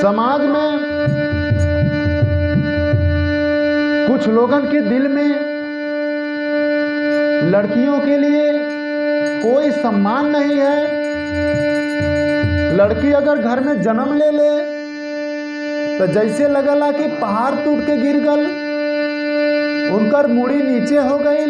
समाज में कुछ लोगों के दिल में लड़कियों के लिए कोई सम्मान नहीं है। लड़की अगर घर में जन्म ले ले तो जैसे लगला कि पहाड़ टूट के गिर गल, उनकर मुड़ी नीचे हो गई।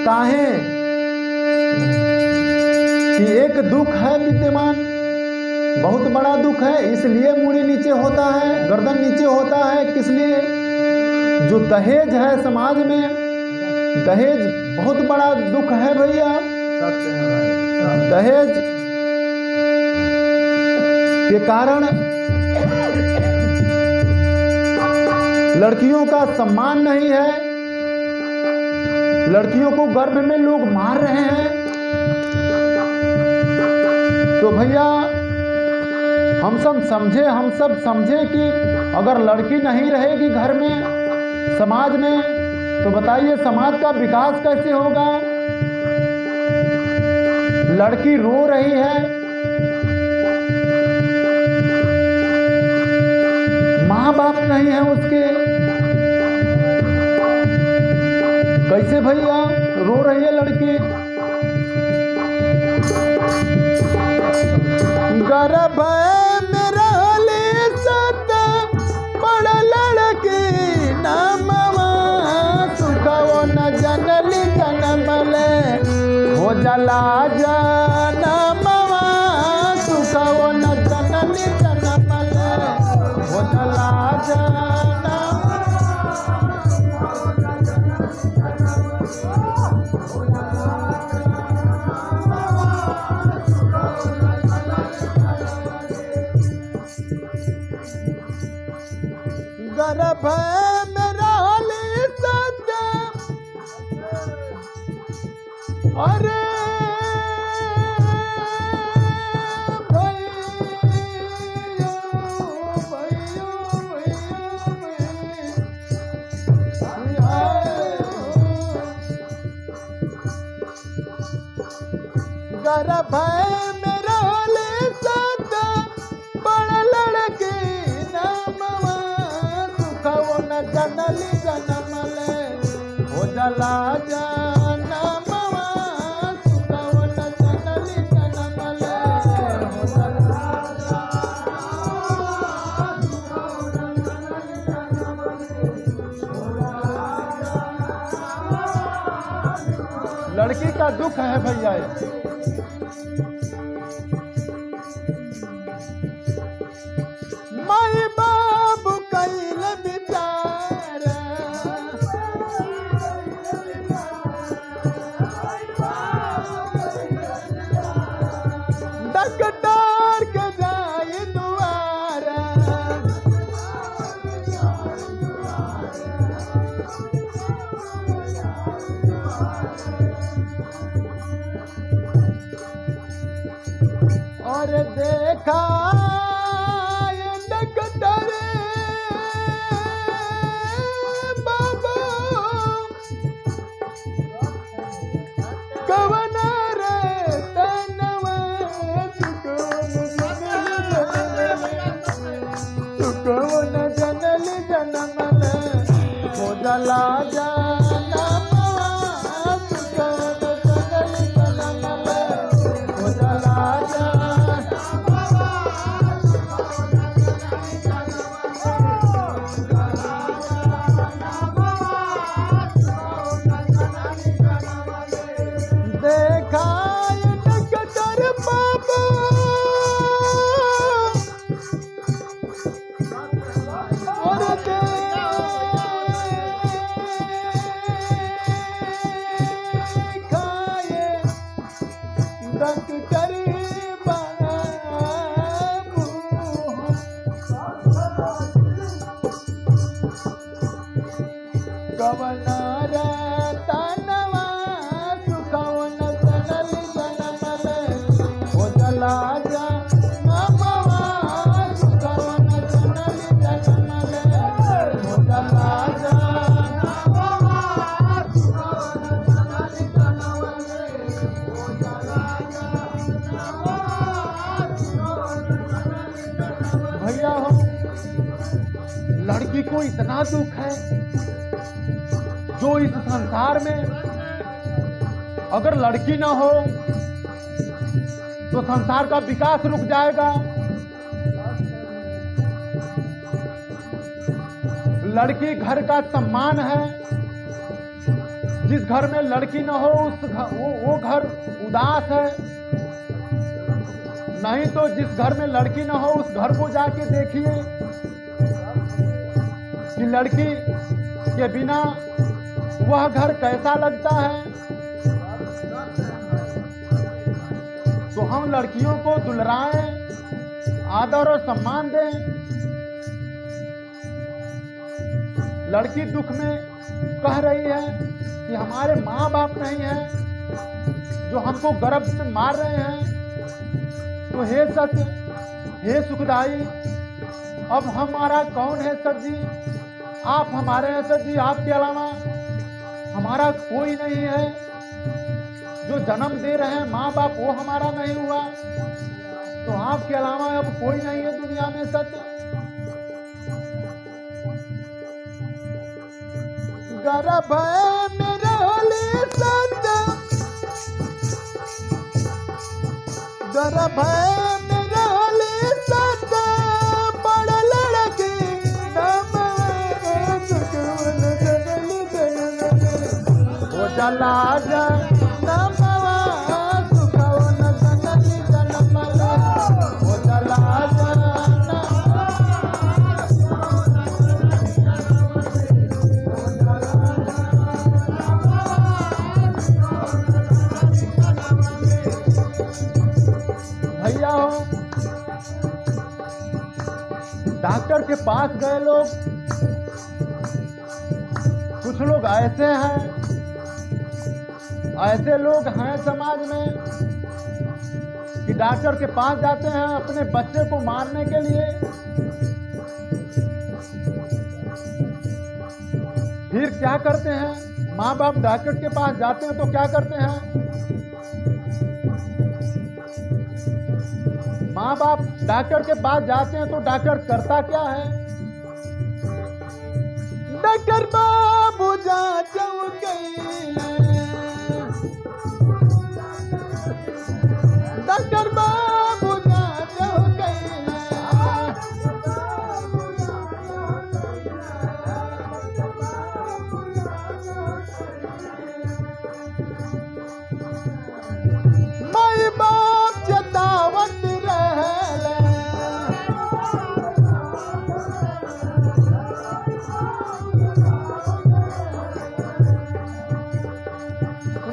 काहे कि एक दुख है विद्यमान, बहुत बड़ा दुख है, इसलिए मुड़ी नीचे होता है, गर्दन नीचे होता है। किस लिए? जो दहेज है समाज में, दहेज बहुत बड़ा दुख है भैया। दहेज के कारण लड़कियों का सम्मान नहीं है, लड़कियों को गर्भ में लोग मार रहे हैं। तो भैया हम सब समझे कि अगर लड़की नहीं रहेगी घर में, समाज में, तो बताइए समाज का विकास कैसे होगा। लड़की रो रही है, माँ बाप नहीं है उसके, कैसे भैया रो रही है लड़की। गर्भ में रहली सत बड़ लड़की नामवा, सुखवो न जनली जनमले हो जला जनमवा, सुखवो न जनली जनमले हो जला गर्भ में रहली सत, अरे गर्भ में रहली सत बड़ लड़की नामवा, सुखवो न जनली जनमले हो जला जनमवा, सुखवो न जनली जनमले हो जला। लड़की का दुख है भैया। माई बाप कैल विचार, डॉक्टर के जाए दुआरा, को इतना दुख है जो इस संसार में अगर लड़की ना हो तो संसार का विकास रुक जाएगा। लड़की घर का सम्मान है। जिस घर में लड़की न हो वो घर उदास है। नहीं तो जिस घर में लड़की न हो उस घर को जाके देखिए कि लड़की के बिना वह घर कैसा लगता है। तो हम लड़कियों को दुलारें, आदर और सम्मान दें। लड़की दुख में कह रही है कि हमारे माँ बाप नहीं है जो हमको गर्भ से मार रहे हैं। तो हे सत्य, हे सुखदाई, अब हमारा कौन है सत जी? आप हमारे हैं सत जी। आपके अलावा हमारा कोई नहीं है। जो जन्म दे रहे हैं माँ बाप वो हमारा नहीं हुआ, तो आपके अलावा अब कोई नहीं है दुनिया में सत्य। गर्भ में रहली सत्य, गर्भ में रहली सत्य, बड़ लड़की वो चला जा नमवा सुखवन जननी जनमला वो चला जा। भैया हो, डॉक्टर के पास गए लोग, कुछ लोग ऐसे लोग हैं समाज में कि डॉक्टर के पास जाते हैं अपने बच्चे को मारने के लिए। फिर क्या करते हैं? माँ बाप डॉक्टर के पास जाते हैं तो क्या करते हैं? माँ बाप डॉक्टर के पास जाते हैं तो डॉक्टर करता क्या है? डॉक्टर बाबू जांचऊ गइले, डॉक्टर बाबू जांचऊ गइले, माई बाप चेतावत रहले,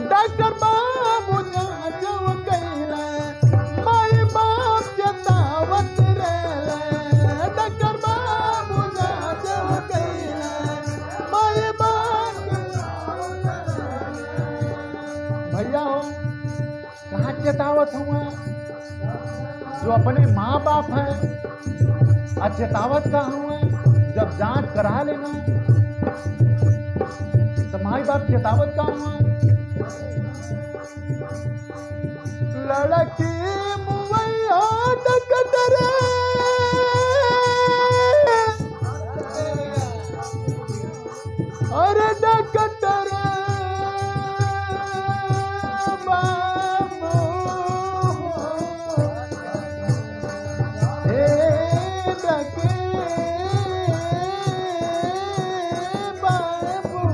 डॉक्टर बाबू जांचऊ गइले, माई बाप चेतावत रहले, डॉक्टर बाबू जांचऊ गइले, माई बाप। भैया हो, कहाँ चेतावत हुआ? जो अपने माँ बाप हैं, और चेतावत कहाँ हुआ? जब जांच करा लेना तो माँ बाप चेतावत कहाँ हुआ? लड़की मुवैया डकटर, अरे डकटर बाबू, हे डके बाबू,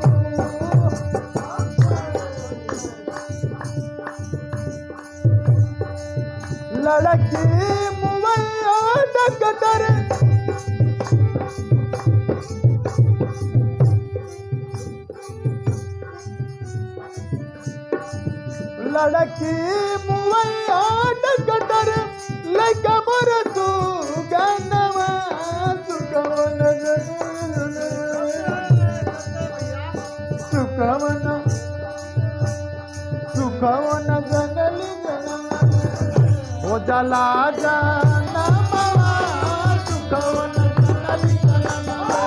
लड़की मुवैया डकटर, लड़की मुवैया डकटर, लइका मोर सुगनवा सुकवन सुकवन सुकवन जनली जनवा ओ जला जाना मावा सुकवन जनली जनवा।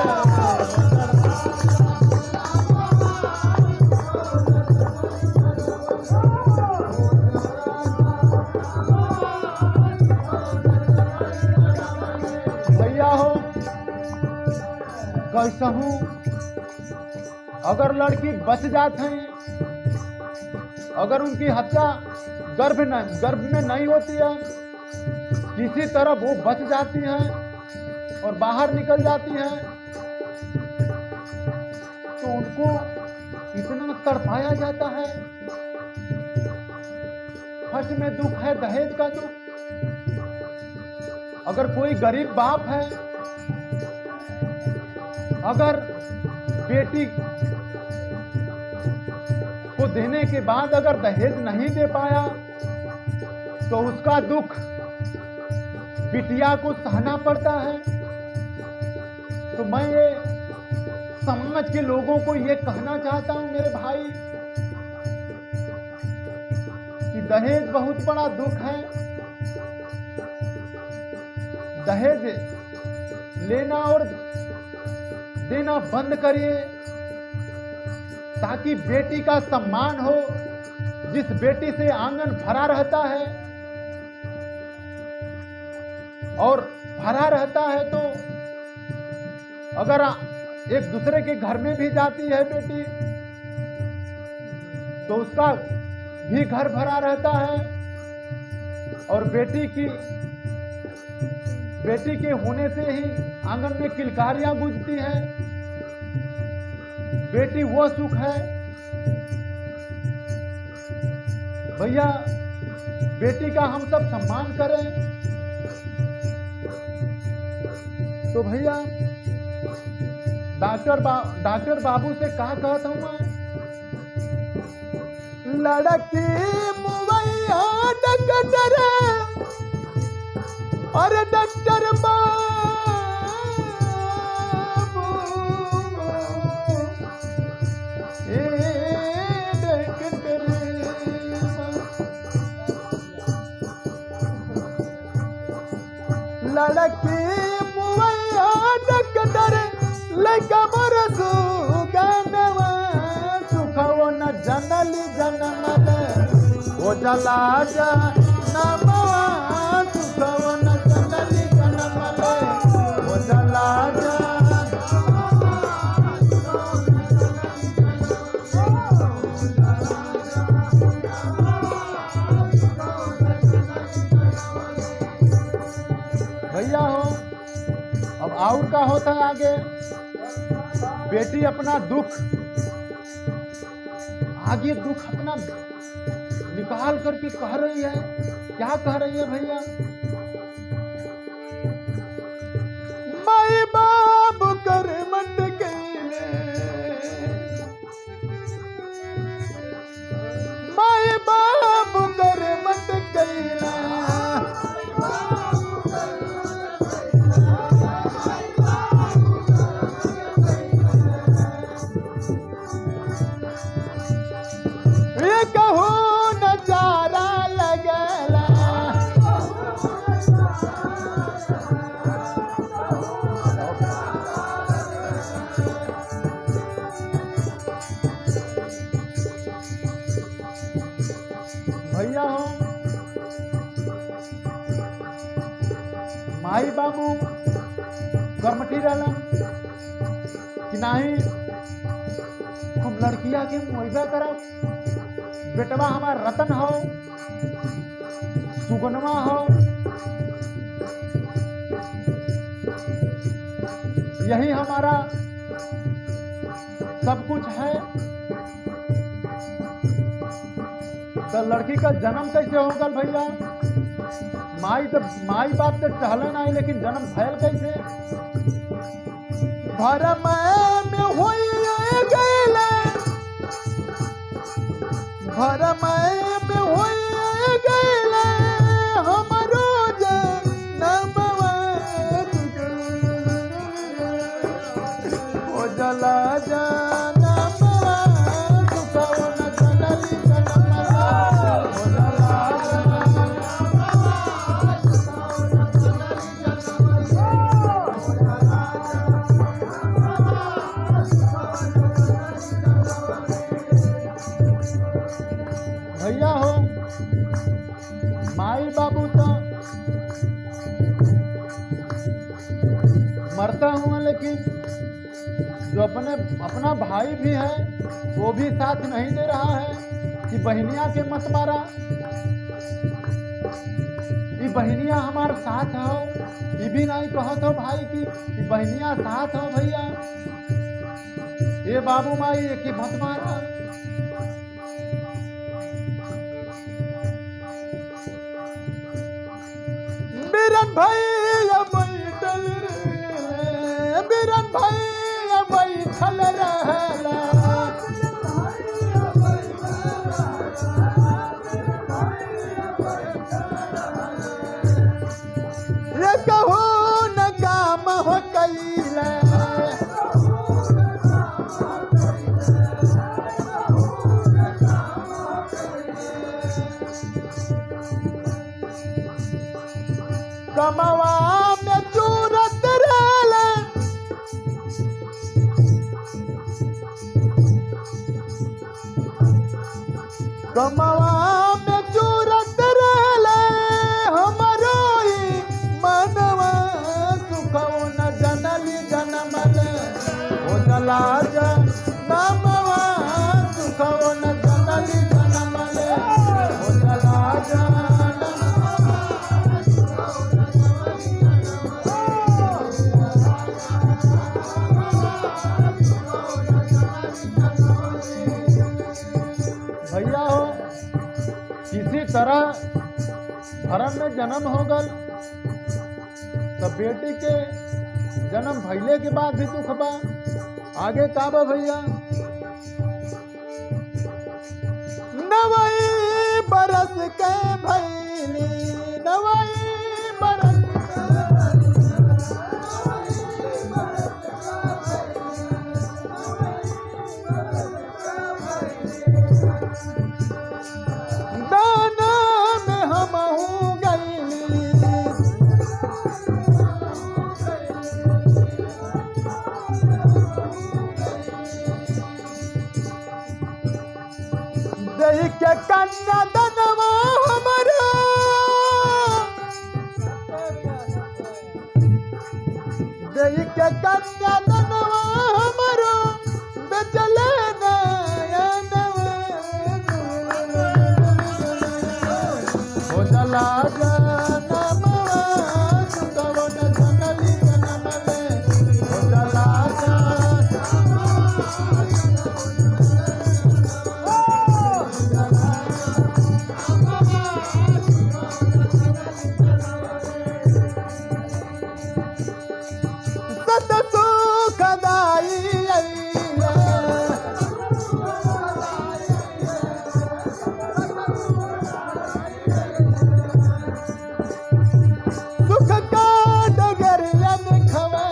भैया हो, कैसा हूं अगर लड़की बच जाते हैं, अगर उनकी हत्या गर्भ में नहीं होती है, किसी तरह वो बच जाती है और बाहर निकल जाती है, तो उनको इतना तड़पाया जाता है। फर्स्ट में दुख है दहेज का दुख। अगर कोई गरीब बाप है, अगर बेटी को देने के बाद अगर दहेज नहीं दे पाया, तो उसका दुख बिटिया को सहना पड़ता है। तो मैं ये समाज के लोगों को ये कहना चाहता हूं मेरे भाई कि दहेज बहुत बड़ा दुख है। दहेज लेना और देना बंद करिए, ताकि बेटी का सम्मान हो। जिस बेटी से आंगन भरा रहता है और भरा रहता है, तो अगर एक दूसरे के घर में भी जाती है बेटी, तो उसका भी घर भरा रहता है। और बेटी के होने से ही आंगन में किलकारियां गूंजती हैं। बेटी वो सुख है भैया, बेटी का हम सब सम्मान करें। तो भैया डॉक्टर बाबू से कहा कहता हूं मैं, लड़की मुवैया डॉक्टर, अरे डॉक्टर लड़की मुवैया डॉक्टर, लड़का मोर सुगनवा, सुखवो न जनली जनमले, ओ जला जनमवा, सुखवो न जनली जनमले, ओ जला भैया हो। अब और का होता है आगे, बेटी अपना दुख अपना निकाल करके कह रही है। क्या कह रही है भैया? माई बाप कर मट गईले, माई बाप कर मट गईले, कहू नजारा लगला, भैया हो। माई बाबू कर्मठी रहलन कि नहीं हम लड़किया के मुआवजा करब, बेटवा हमार रतन हो, सुगनवा हो, यही हमारा सब कुछ है। तो लड़की का जन्म कैसे होगा भैया? माई बाप से टहलन आई, लेकिन जन्म भयल कैसे? घर में होई गईले, घर में होई गईले, हमरो जनमवा, ओ जला जनमवा, सुखवो न जनली जनमवा, ओ जला भैया हो। माई बाबू तो मरता हुआ, लेकिन जो अपना भाई भी है वो भी साथ नहीं दे रहा है कि बहनिया के मत मारा, कि बहनिया हमार साथ हो, ये भी नहीं कहत हो भाई की बहनिया साथ हो भैया, ये बाबू माई एक ही मत मारा। बिरन भैया बैठल रे, बिरन भैया बैठल रहला, ये कहू न काम हो कैला, कमवा में चूरत रहले, कमवा में चूरत रहले, हमरो ही मनवा सुखो न जनली जनमल, ओ चला जा नामवा सुखो न जनली जनमल, ओ चला जा भैया हो। किसी तरह धर्म में जन्म हो गल तो बेटी के जन्म भइले के बाद भी दुख बा, आगे का बा भैया। नवाई बरस के भैली, नवाई बरस दाना में हमहू गईली, दही के कन्या दनवा हमारा, दही के कन्या दनवा हमारा, बेचले नयनवा, हो चला जनमवा सुखो न जनली जनमले, हो चला सत सुखदाई अइला, सुख का डगरियन खवला,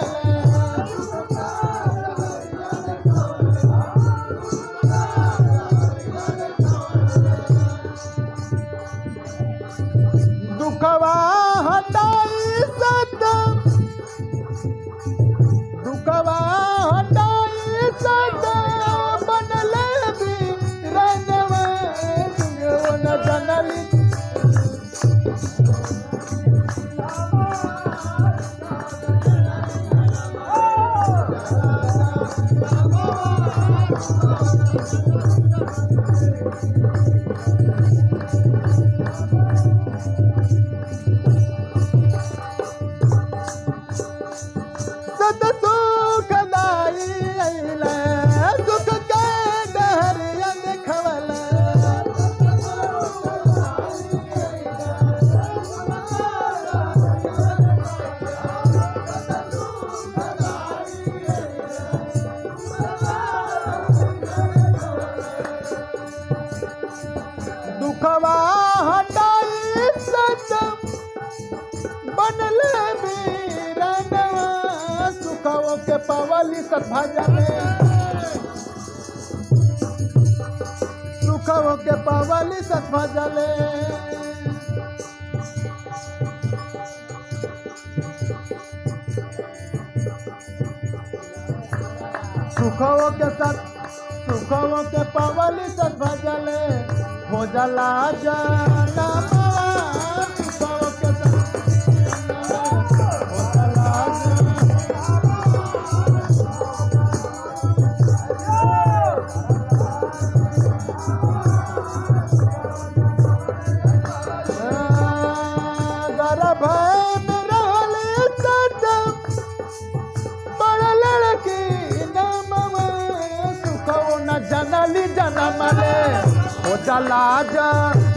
दुखवा हटाई सत, दुखवा हटाई सत, बनले बीरनवा सुखो न जनली, सत सुखदाई अइला, सुख के डहरियन खवला, दुखवा हटाई सत, बनले बीरनवा सुखो के पवली सद्भजले, सुखो के पवली सद्भजले, सुखो के सत, सुखो के पवली सद्भजले, हो जला जनमवा सुखो के सत, हो जला लाज